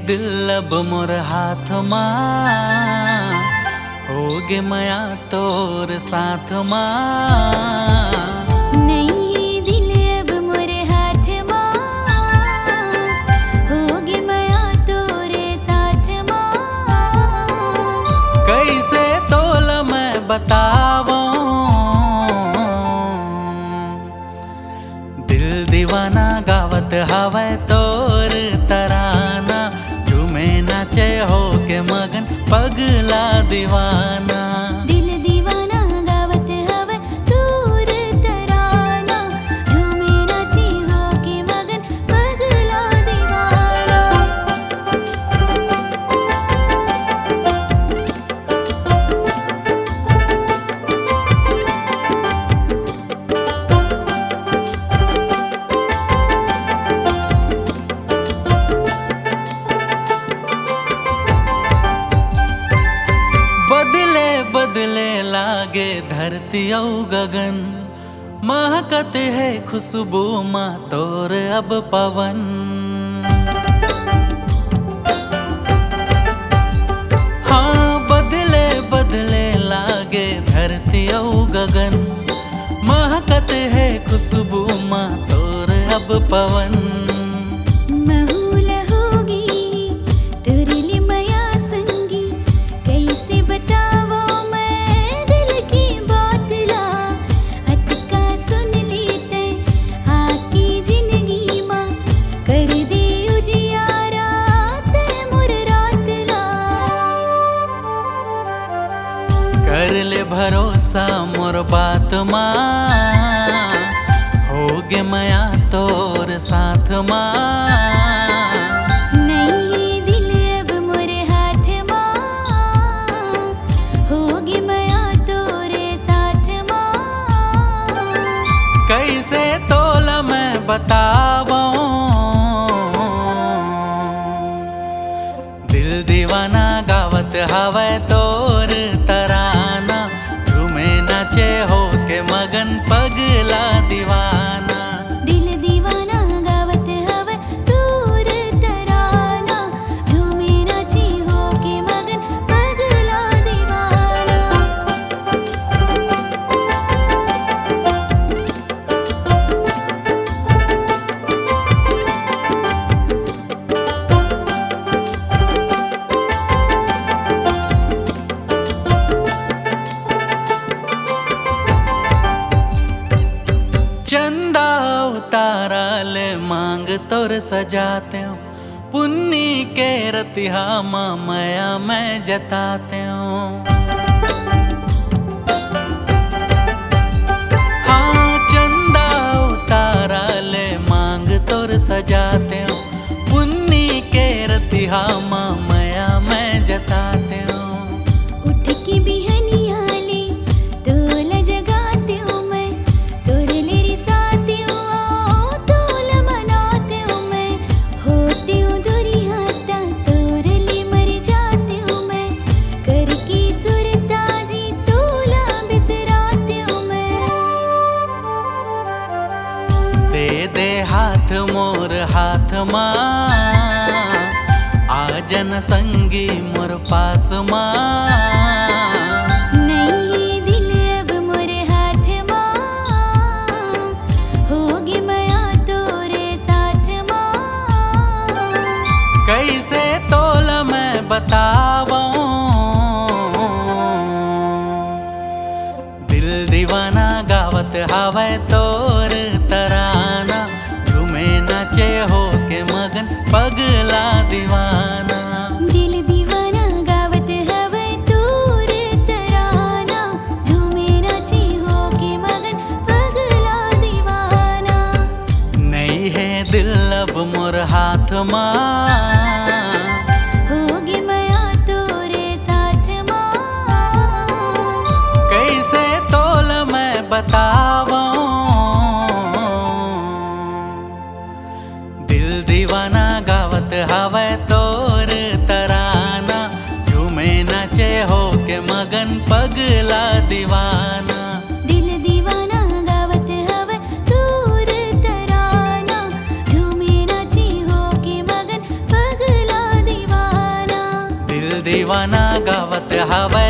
दिल अब मोर हाथ मां होगे मया तोर साथ मां। नहीं दिल अब मोर हाथ मां होगे मया तोरे साथ मां। कैसे तोल मैं बतावो दिल दीवाना गावत हवै तोर तराना। झूमे नाचे होके मगन पगला दीवाना। दिल दीवाना गावत हवै तोर तराना। झूमे नाचे होके मगन पगला दीवाना। बदले लागे धरती औ गगन। महकत है खुशबू माँ तोर अब पवन। हाँ बदले बदले लागे धरती औ गगन। महकत है खुशबू माँ तोर अब पवन। कर ले भरोसा मोर बात मां होगे मया तोर साथ मां। नहीं दिल अब मोर हाथ मां होगे मया तोरे साथ मां। कैसे तोल मैं बतावो दिल दीवाना गावत हवै तोर तराना। झूमे नाचे होके मगन पगला दीवाना। दिल दीवाना गावत हवै तोर तराना। झूमे नाचे होके मगन पगला दीवाना। चंदा उतारल मांग तोर सजाते हो। पुन्नी के रतिहा माँ मया मैं जताते हूँ। हाँ चंदा उतारल मांग तोर सजाते हो। पुन्नी के रतिहा माँ मया मैं जताते हूँ। उठ के बिहनिया ले तोला जगाते हूँ मैं। तोर ले रिसाते हूँ तोल मनाते हूँ मैं। होते हूँ दूरी हाथा तोर ले मर जाते हूँ मैं। करके सुरता जी तोला बिसराते हूँ मैं। दे हाथ मोर हाथ मां आजन संगी मोर पास मां। नहीं दिल अब मोर हाथ मां होगे मया तोरे साथ मां। कैसे तोल मैं बतावो दिल दीवाना गावत हवै तोर तराना। झूमे नाचे होके मगन पगला दीवाना। दिल दीवाना गावत हवै तोर तराना। झूमे नाचे होके मगन पगला दीवाना। नहीं है दिल अब मोर हाथ मां होगे मया तोरे साथ मां। कैसे तोल मैं बतावो दिल दीवाना गावत हवै तोर तराना। झूमे नाचे होके मगन पगला दीवाना। दिल दीवाना गावत हवै तोर तराना। झूमे नाचे होके मगन पगला दीवाना। दीवाना गावत हवे